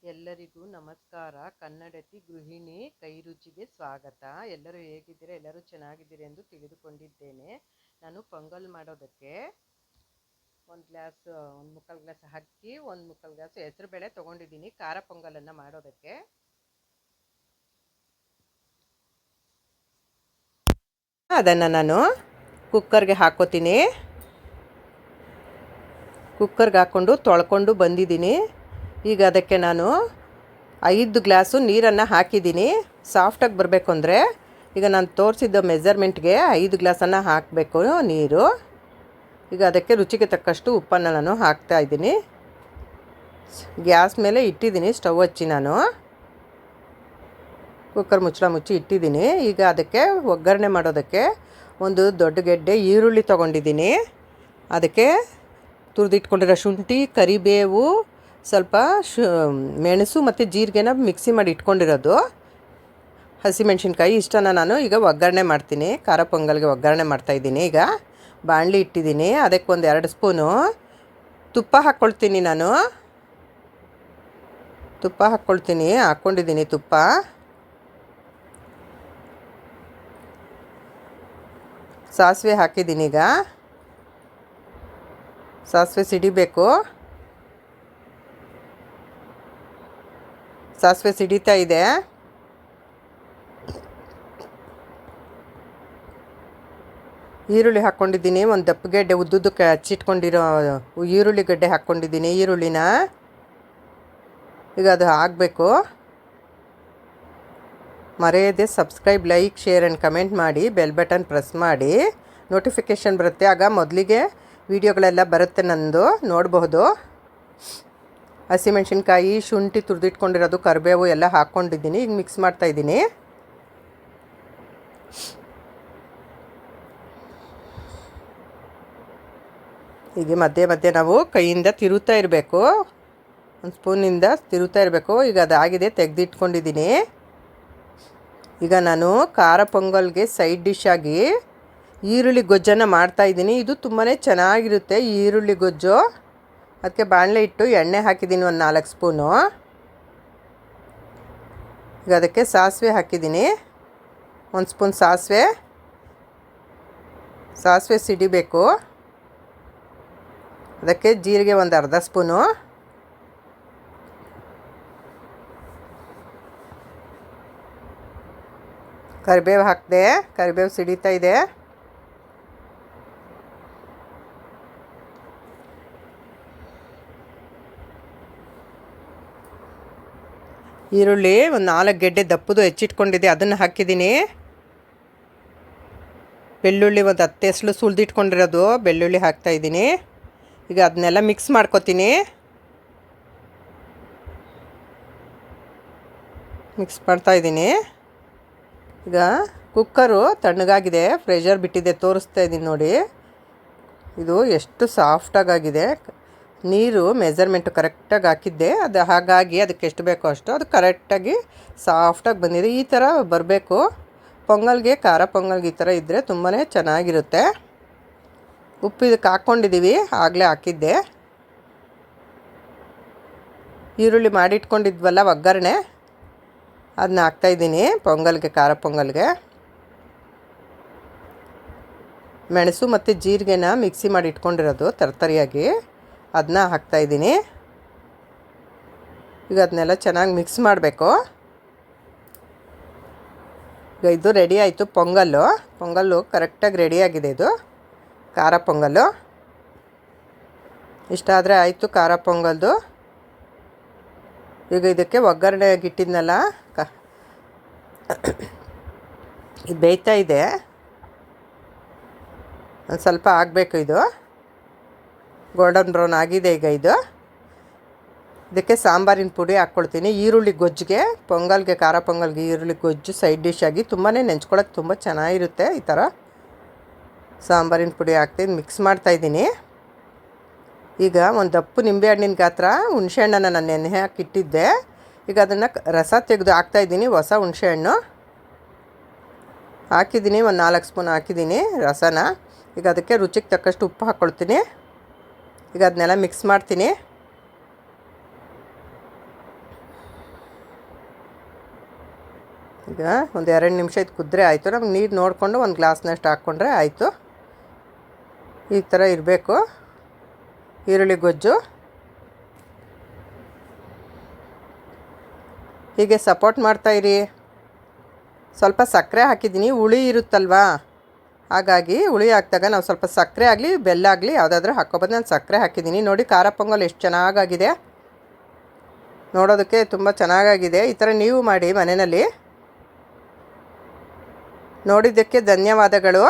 ಎಲ್ಲರಿಗೂ ನಮಸ್ಕಾರ. ಕನ್ನಡತಿ ಗೃಹಿಣಿ ಕೈರುಚಿಗೆ ಸ್ವಾಗತ. ಎಲ್ಲರೂ ಹೇಗಿದ್ದೀರಾ? ಎಲ್ಲರೂ ಚೆನ್ನಾಗಿದ್ದೀರಿ ಎಂದು ತಿಳಿದುಕೊಂಡಿದ್ದೇನೆ. ನಾನು ಪೊಂಗಲ್ ಮಾಡೋದಕ್ಕೆ ಒಂದು ಮುಕ್ಕಾಲು ಗ್ಲಾಸ್ ಅಕ್ಕಿ, ಒಂದು ಮುಕ್ಕಾಲು ಗ್ಲಾಸ್ ಹೆಸರುಬೇಳೆ ತೊಗೊಂಡಿದ್ದೀನಿ ಖಾರ ಪೊಂಗಲನ್ನು ಮಾಡೋದಕ್ಕೆ. ಅದನ್ನು ನಾನು ಕುಕ್ಕರ್ಗೆ ಹಾಕೋತೀನಿ. ಕುಕ್ಕರ್ಗೆ ಹಾಕ್ಕೊಂಡು ತೊಳ್ಕೊಂಡು ಬಂದಿದ್ದೀನಿ. ಈಗ ಅದಕ್ಕೆ ನಾನು 5 ಗ್ಲಾಸು ನೀರನ್ನು ಹಾಕಿದ್ದೀನಿ. ಸಾಫ್ಟಾಗಿ ಬರಬೇಕು ಅಂದರೆ ಈಗ ನಾನು ತೋರಿಸಿದ್ದ ಮೆಜರ್ಮೆಂಟ್ಗೆ 5 ಗ್ಲಾಸನ್ನು ಹಾಕಬೇಕು ನೀರು. ಈಗ ಅದಕ್ಕೆ ರುಚಿಗೆ ತಕ್ಕಷ್ಟು ಉಪ್ಪನ್ನು ನಾನು ಹಾಕ್ತಾಯಿದ್ದೀನಿ. ಗ್ಯಾಸ್ ಮೇಲೆ ಇಟ್ಟಿದ್ದೀನಿ, ಸ್ಟವ್ ಹಚ್ಚಿ ನಾನು ಕುಕ್ಕರ್ ಮುಚ್ಚಳ ಮುಚ್ಚಿ ಇಟ್ಟಿದ್ದೀನಿ. ಈಗ ಅದಕ್ಕೆ ಒಗ್ಗರಣೆ ಮಾಡೋದಕ್ಕೆ ಒಂದು ದೊಡ್ಡ ಗೆಡ್ಡೆ ಈರುಳ್ಳಿ ತೊಗೊಂಡಿದ್ದೀನಿ. ಅದಕ್ಕೆ ತುರಿದಿಟ್ಕೊಂಡಿರೋ ಶುಂಠಿ, ಕರಿಬೇವು, ಸ್ವಲ್ಪ ಮೆಣಸು ಮತ್ತು ಜೀರಿಗೆನ ಮಿಕ್ಸಿ ಮಾಡಿ ಇಟ್ಕೊಂಡಿರೋದು, ಹಸಿಮೆಣ್ಸಿನ್ಕಾಯಿ ಇಷ್ಟನ್ನು ನಾನು ಈಗ ಒಗ್ಗರಣೆ ಮಾಡ್ತೀನಿ. ಖಾರ ಪೊಂಗಲ್ಗೆ ಒಗ್ಗರಣೆ ಮಾಡ್ತಾಯಿದ್ದೀನಿ. ಈಗ ಬಾಣಲಿ ಇಟ್ಟಿದ್ದೀನಿ. ಅದಕ್ಕೆ ಒಂದು 2 ಸ್ಪೂನು ತುಪ್ಪ ಹಾಕ್ಕೊಳ್ತೀನಿ. ನಾನು ತುಪ್ಪ ಹಾಕ್ಕೊಂಡಿದ್ದೀನಿ ತುಪ್ಪ. ಸಾಸಿವೆ ಹಾಕಿದ್ದೀನಿ. ಈಗ ಸಾಸಿವೆ ಸಿಡಿಬೇಕು. ಸಾಸಿವೆ ಸಿಡಿತಾ ಇದೆ. ಈರುಳ್ಳಿ ಹಾಕ್ಕೊಂಡಿದ್ದೀನಿ. ಒಂದು ದಪ್ಪಗೆಡ್ಡೆ ಉದ್ದುದ್ದಕ್ಕೆ ಹಚ್ಚಿಟ್ಕೊಂಡಿರೋ ಈರುಳ್ಳಿ ಗಡ್ಡೆ ಹಾಕ್ಕೊಂಡಿದ್ದೀನಿ. ಈರುಳ್ಳಿನ ಈಗ ಅದು ಆಗಬೇಕು. ಮರೆಯದೆ subscribe, like, share and comment ಮಾಡಿ. ಬೆಲ್ ಬಟನ್ ಪ್ರೆಸ್ ಮಾಡಿ, ನೋಟಿಫಿಕೇಷನ್ ಬರುತ್ತೆ. ಆಗ ಮೊದಲಿಗೆ ವಿಡಿಯೋಗಳೆಲ್ಲ ಬರುತ್ತೆ, ನಂದು ನೋಡಬಹುದು. ಹಸಿಮೆಣ್ಸಿನ್ಕಾಯಿ, ಶುಂಠಿ ತುರಿದಿಟ್ಕೊಂಡಿರೋದು, ಕರಿಬೇವು ಎಲ್ಲ ಹಾಕ್ಕೊಂಡಿದ್ದೀನಿ. ಈಗ ಮಿಕ್ಸ್ ಮಾಡ್ತಾಯಿದ್ದೀನಿ. ಹೀಗೆ ಮಧ್ಯೆ ಮಧ್ಯೆ ನಾವು ಕೈಯಿಂದ ತಿರುತ್ತಾ ಇರಬೇಕು, ಒಂದು ಸ್ಪೂನಿಂದ ತಿರುತ್ತಾ ಇರಬೇಕು. ಈಗ ಅದಾಗಿದೆ, ತೆಗೆದಿಟ್ಕೊಂಡಿದ್ದೀನಿ. ಈಗ ನಾನು ಖಾರ ಪೊಂಗಲ್ಗೆ ಸೈಡ್ ಡಿಶ್ ಆಗಿ ಈರುಳ್ಳಿ ಗೊಜ್ಜನ್ನು ಮಾಡ್ತಾಯಿದ್ದೀನಿ. ಇದು ತುಂಬಾ ಚೆನ್ನಾಗಿರುತ್ತೆ ಈರುಳ್ಳಿ ಗೊಜ್ಜು. ಅದಕ್ಕೆ ಬಾಣಲೆ ಇಟ್ಟು ಎಣ್ಣೆ ಹಾಕಿದ್ದೀನಿ, ಒಂದು 4 ಸ್ಪೂನು. ಈಗ ಅದಕ್ಕೆ ಸಾಸಿವೆ ಹಾಕಿದ್ದೀನಿ, 1 ಸ್ಪೂನ್ ಸಾಸಿವೆ ಸಿಡಿಬೇಕು. ಅದಕ್ಕೆ ಜೀರಿಗೆ ಒಂದು ಅರ್ಧ ಸ್ಪೂನು, ಕರಿಬೇವು ಹಾಕಿದೆ. ಕರಿಬೇವು ಸಿಡಿತಾ ಇದೆ. ಈರುಳ್ಳಿ ಒಂದು 4 ಗೆಡ್ಡೆ ದಪ್ಪದು ಹೆಚ್ಚಿಟ್ಕೊಂಡಿದ್ದೆ, ಅದನ್ನು ಹಾಕಿದ್ದೀನಿ. ಬೆಳ್ಳುಳ್ಳಿ ಒಂದು 10 ಎಸಳು ಸುಲಿದಿಟ್ಕೊಂಡಿರೋದು ಬೆಳ್ಳುಳ್ಳಿ ಹಾಕ್ತಾಯಿದ್ದೀನಿ. ಈಗ ಅದನ್ನೆಲ್ಲ ಮಿಕ್ಸ್ ಮಾಡ್ಕೊತೀನಿ. ಮಿಕ್ಸ್ ಮಾಡ್ತಾಯಿದ್ದೀನಿ. ಈಗ ಕುಕ್ಕರು ತಣ್ಣಗಾಗಿದೆ, ಪ್ರೆಷರ್ ಬಿಟ್ಟಿದೆ, ತೋರಿಸ್ತಾ ಇದ್ದೀನಿ ನೋಡಿ. ಇದು ಎಷ್ಟು ಸಾಫ್ಟಾಗಿದೆ. ನೀರು ಮೆಜರ್ಮೆಂಟು ಕರೆಕ್ಟಾಗಿ ಹಾಕಿದ್ದೆ, ಅದು ಹಾಗಾಗಿ ಅದಕ್ಕೆ ಎಷ್ಟು ಬೇಕೋ ಅಷ್ಟು ಅದು ಕರೆಕ್ಟಾಗಿ ಸಾಫ್ಟಾಗಿ ಬಂದಿದೆ. ಈ ಥರ ಬರಬೇಕು ಪೊಂಗಲ್ಗೆ. ಖಾರ ಪೊಂಗಲ್ಗೆ ಈ ಥರ ಇದ್ದರೆ ತುಂಬಾ ಚೆನ್ನಾಗಿರುತ್ತೆ. ಉಪ್ಪು ಇದಕ್ಕೆ ಹಾಕ್ಕೊಂಡಿದ್ದೀವಿ, ಆಗಲೇ ಹಾಕಿದ್ದೆ. ಈರುಳ್ಳಿ ಮಾಡಿಟ್ಕೊಂಡಿದ್ವಲ್ಲ ಒಗ್ಗರಣೆ, ಅದನ್ನ ಹಾಕ್ತಾಯಿದ್ದೀನಿ ಪೊಂಗಲ್ಗೆ, ಖಾರ ಪೊಂಗಲ್ಗೆ. ಮೆಣಸು ಮತ್ತು ಜೀರಿಗೆನ ಮಿಕ್ಸಿ ಮಾಡಿ ಇಟ್ಕೊಂಡಿರೋದು ತರತರಿಯಾಗಿ, ಅದನ್ನ ಹಾಕ್ತಾಯಿದ್ದೀನಿ. ಈಗ ಅದನ್ನೆಲ್ಲ ಚೆನ್ನಾಗಿ ಮಿಕ್ಸ್ ಮಾಡಬೇಕು. ಈಗ ಇದು ರೆಡಿ ಆಯಿತು ಪೊಂಗಲ್ಲು ಕರೆಕ್ಟಾಗಿ ರೆಡಿಯಾಗಿದೆ. ಇದು ಖಾರ ಪೊಂಗಲ್ಲು ಇಷ್ಟ ಆದರೆ ಆಯಿತು, ಖಾರ ಪೊಂಗಲ್ದು. ಈಗ ಇದಕ್ಕೆ ಒಗ್ಗರಣೆಗೆ ಇಟ್ಟಿದ್ನಲ್ಲ, ಇದು ಬೇಯ್ತಾ ಇದೆ, ಒಂದು ಸ್ವಲ್ಪ ಆಗಬೇಕು. ಇದು ಗೋಲ್ಡನ್ ಬ್ರೌನ್ ಆಗಿದೆ. ಈಗ ಇದಕ್ಕೆ ಸಾಂಬಾರಿನ ಪುಡಿ ಹಾಕ್ಕೊಳ್ತೀನಿ. ಈರುಳ್ಳಿ ಗೊಜ್ಜಿಗೆ, ಪೊಂಗಲ್ಗೆ, ಖಾರ ಪೊಂಗಲ್ಗೆ ಈರುಳ್ಳಿ ಗೊಜ್ಜು ಸೈಡ್ ಡಿಶ್ ಆಗಿ ತುಂಬಾ ನೆಂಚ್ಕೊಳ್ಳೋಕೆ ತುಂಬ ಚೆನ್ನಾಗಿರುತ್ತೆ. ಈ ಥರ ಸಾಂಬಾರಿನ ಪುಡಿ ಹಾಕ್ತೀನಿ, ಮಿಕ್ಸ್ ಮಾಡ್ತಾಯಿದ್ದೀನಿ. ಈಗ ಒಂದು ದಪ್ಪು ನಿಂಬೆಹಣ್ಣಿನ ಗಾತ್ರ ಹುಣಸೆಹಣ್ಣನ್ನು ನಾನು ನೆನೆ ಹಾಕಿಟ್ಟಿದ್ದೆ. ಈಗ ಅದನ್ನು ರಸ ತೆಗೆದು ಹಾಕ್ತಾಯಿದ್ದೀನಿ. ಹೊಸ ಹುಣಸೆಹಣ್ಣು ಹಾಕಿದ್ದೀನಿ, ಒಂದು 4 ಸ್ಪೂನ್ ಹಾಕಿದ್ದೀನಿ ರಸನ. ಈಗ ಅದಕ್ಕೆ ರುಚಿಗೆ ತಕ್ಕಷ್ಟು ಉಪ್ಪು ಹಾಕ್ಕೊಳ್ತೀನಿ. ಈಗ ಅದನ್ನೆಲ್ಲ ಮಿಕ್ಸ್ ಮಾಡ್ತೀನಿ. ಈಗ ಒಂದು 2 ನಿಮಿಷ ಇದು ಕುದ್ರೆ ಆಯಿತು. ನಮ್ಗೆ ನೀರು ನೋಡಿಕೊಂಡು ಒಂದು ಗ್ಲಾಸ್ನಷ್ಟು ಹಾಕ್ಕೊಂಡ್ರೆ ಆಯಿತು. ಈ ಥರ ಇರಬೇಕು ಈರುಳ್ಳಿ ಗೊಜ್ಜು. ಹೀಗೆ ಸಪೋರ್ಟ್ ಮಾಡ್ತಾಯಿರಿ. ಸ್ವಲ್ಪ ಸಕ್ಕರೆ ಹಾಕಿದ್ದೀನಿ, ಹುಳಿ ಇರುತ್ತಲ್ವಾ, ಹಾಗಾಗಿ ಹುಳಿ ಹಾಕಿದಾಗ ನಾವು ಸ್ವಲ್ಪ ಸಕ್ಕರೆ ಆಗಲಿ ಬೆಲ್ಲ ಆಗಲಿ ಯಾವುದಾದ್ರೂ ಹಾಕ್ಕೊಬೋದು. ನಾನು ಸಕ್ಕರೆ ಹಾಕಿದ್ದೀನಿ. ನೋಡಿ ಖಾರ ಪೊಂಗಲ್ ಎಷ್ಟು ಚೆನ್ನಾಗಾಗಿದೆ, ನೋಡೋದಕ್ಕೆ ತುಂಬ ಚೆನ್ನಾಗಾಗಿದೆ. ಈ ಥರ ನೀವು ಮಾಡಿ ಮನೆಯಲ್ಲಿ. ನೋಡಿದ್ದಕ್ಕೆ ಧನ್ಯವಾದಗಳು.